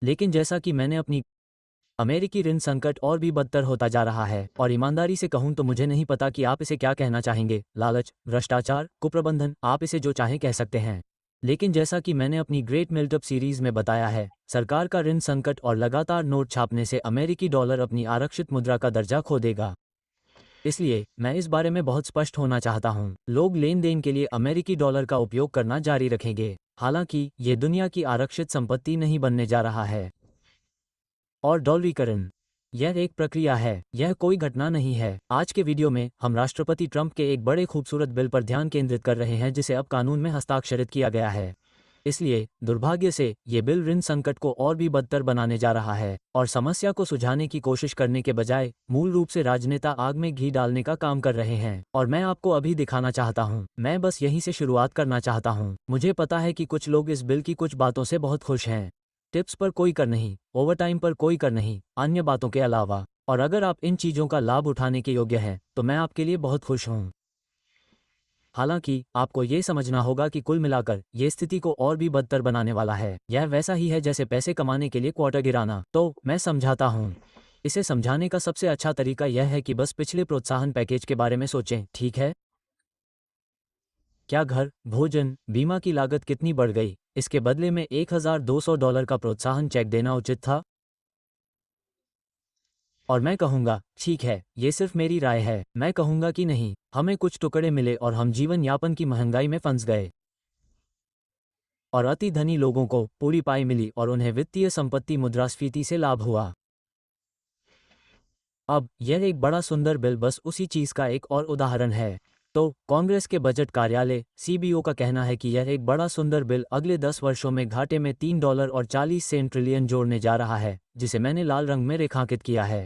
लेकिन जैसा कि मैंने अपनी अमेरिकी ऋण संकट और भी बदतर होता जा रहा है, और ईमानदारी से कहूं तो मुझे नहीं पता कि आप इसे क्या कहना चाहेंगे, लालच, भ्रष्टाचार, कुप्रबंधन, आप इसे जो चाहें कह सकते हैं। लेकिन जैसा कि मैंने अपनी ग्रेट मेल्टअप सीरीज में बताया है, सरकार का ऋण संकट और लगातार नोट छापने से अमेरिकी डॉलर अपनी आरक्षित मुद्रा का दर्जा खो देगा। इसलिए मैं इस बारे में बहुत स्पष्ट होना चाहता हूं। लोग लेन देन के लिए अमेरिकी डॉलर का उपयोग करना जारी रखेंगे, हालांकि ये दुनिया की आरक्षित संपत्ति नहीं बनने जा रहा है। और डॉलरीकरण, यह एक प्रक्रिया है, यह कोई घटना नहीं है। आज के वीडियो में हम राष्ट्रपति ट्रंप के एक बड़े खूबसूरत बिल पर ध्यान केंद्रित कर रहे हैं जिसे अब कानून में हस्ताक्षरित किया गया है। इसलिए दुर्भाग्य से ये बिल ऋण संकट को और भी बदतर बनाने जा रहा है, और समस्या को सुलझाने की कोशिश करने के बजाय मूल रूप से राजनेता आग में घी डालने का काम कर रहे हैं। और मैं आपको अभी दिखाना चाहता हूँ, मैं बस यहीं से शुरुआत करना चाहता हूँ। मुझे पता है कि कुछ लोग इस बिल की कुछ बातों से बहुत खुश हैं। टिप्स पर कोई कर नहीं, ओवरटाइम पर कोई कर नहीं, अन्य बातों के अलावा। और अगर आप इन चीज़ों का लाभ उठाने के योग्य हैं तो मैं आपके लिए बहुत खुश हूँ। हालांकि आपको ये समझना होगा कि कुल मिलाकर ये स्थिति को और भी बदतर बनाने वाला है। यह वैसा ही है जैसे पैसे कमाने के लिए क्वार्टर गिराना। तो मैं समझाता हूँ। इसे समझाने का सबसे अच्छा तरीका यह है कि बस पिछले प्रोत्साहन पैकेज के बारे में सोचें, ठीक है? क्या घर, भोजन, बीमा की लागत कितनी बढ़ गई? इसके बदले में $1,200 का प्रोत्साहन चेक देना उचित था? और मैं कहूँगा, ठीक है, ये सिर्फ मेरी राय है, मैं कहूँगा कि नहीं, हमें कुछ टुकड़े मिले और हम जीवन यापन की महंगाई में फंस गए। और अति धनी लोगों को पूरी पाई मिली और उन्हें वित्तीय संपत्ति मुद्रास्फीति से लाभ हुआ। अब यह एक बड़ा सुंदर बिल बस उसी चीज का एक और उदाहरण है। तो कांग्रेस के बजट कार्यालय सीबीओ का कहना है कि यह एक बड़ा सुंदर बिल अगले 10 वर्षों में घाटे में $3.40 ट्रिलियन जोड़ने जा रहा है, जिसे मैंने लाल रंग में रेखांकित किया है।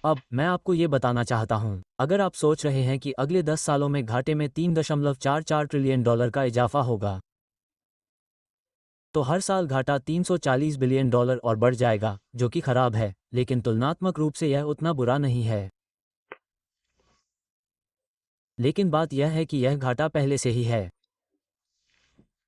अब मैं आपको ये बताना चाहता हूँ, अगर आप सोच रहे हैं कि अगले 10 सालों में घाटे में $3.44 ट्रिलियन का इजाफा होगा, तो हर साल घाटा $340 बिलियन और बढ़ जाएगा, जो कि खराब है, लेकिन तुलनात्मक रूप से यह उतना बुरा नहीं है। लेकिन बात यह है कि यह घाटा पहले से ही है।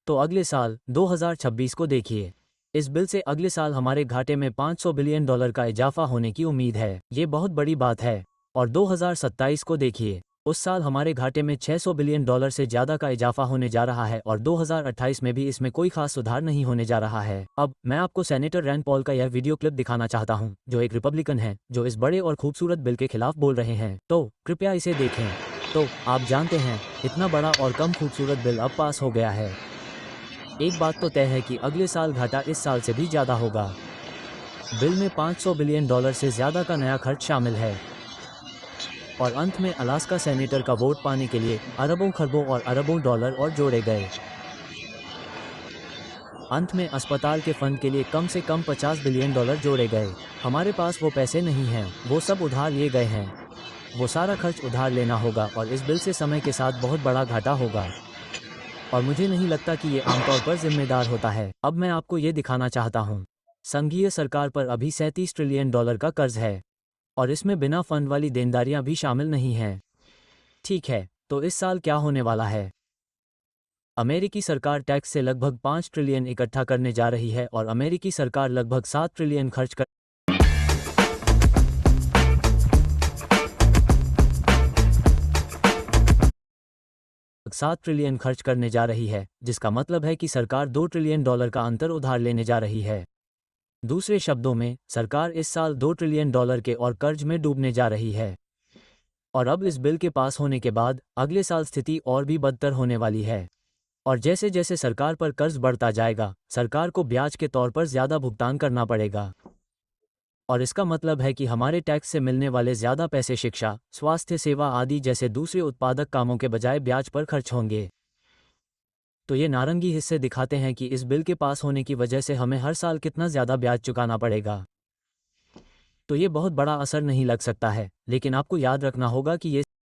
तो अगले साल 2026 को देखिए। इस बिल से अगले साल हमारे घाटे में $500 बिलियन का इजाफा होने की उम्मीद है। ये बहुत बड़ी बात है। और 2027 को देखिए। उस साल हमारे घाटे में $600 बिलियन से ज़्यादा का इजाफा होने जा रहा है, और 2028 में भी इसमें कोई खास सुधार नहीं होने जा रहा है। अब मैं आपको सेनेटर रैंड पॉल का यह वीडियो क्लिप दिखाना चाहता हूं, जो एक रिपब्लिकन है, जो इस बड़े और खूबसूरत बिल के खिलाफ बोल रहे हैं। तो कृपया इसे देखें। तो आप जानते हैं, इतना बड़ा और कम खूबसूरत बिल अब पास हो गया है। एक बात तो तय है कि अगले साल घाटा इस साल से भी ज़्यादा होगा। बिल में $500 बिलियन से ज़्यादा का नया खर्च शामिल है। और अंत में अलास्का सेनेटर का वोट पाने के लिए अरबों खरबों और अरबों डॉलर और जोड़े गए। अंत में अस्पताल के फंड के लिए कम से कम $50 बिलियन जोड़े गए। हमारे पास वो पैसे नहीं हैं, वो सब उधार लिए गए हैं। वो सारा खर्च उधार लेना होगा, और इस बिल से समय के साथ बहुत बड़ा घाटा होगा। और मुझे नहीं लगता कि ये आमतौर पर जिम्मेदार होता है। अब मैं आपको ये दिखाना चाहता हूँ। संघीय सरकार पर अभी $37 ट्रिलियन का कर्ज है, और इसमें बिना फंड वाली देनदारियां भी शामिल नहीं हैं। ठीक है, तो इस साल क्या होने वाला है? अमेरिकी सरकार टैक्स से लगभग 5 ट्रिलियन इकट्ठा करने जा रही है, और अमेरिकी सरकार लगभग 7 ट्रिलियन खर्च कर 7 ट्रिलियन खर्च करने जा रही है, जिसका मतलब है कि सरकार $2 ट्रिलियन का अंतर उधार लेने जा रही है। दूसरे शब्दों में, सरकार इस साल $2 ट्रिलियन के और कर्ज में डूबने जा रही है। और अब इस बिल के पास होने के बाद अगले साल स्थिति और भी बदतर होने वाली है। और जैसे जैसे सरकार पर कर्ज बढ़ता जाएगा, सरकार को ब्याज के तौर पर ज़्यादा भुगतान करना पड़ेगा। और इसका मतलब है कि हमारे टैक्स से मिलने वाले ज़्यादा पैसे शिक्षा, स्वास्थ्य सेवा आदि जैसे दूसरे उत्पादक कामों के बजाय ब्याज पर खर्च होंगे। तो ये नारंगी हिस्से दिखाते हैं कि इस बिल के पास होने की वजह से हमें हर साल कितना ज़्यादा ब्याज चुकाना पड़ेगा। तो ये बहुत बड़ा असर नहीं लग सकता है, लेकिन आपको याद रखना होगा कि ये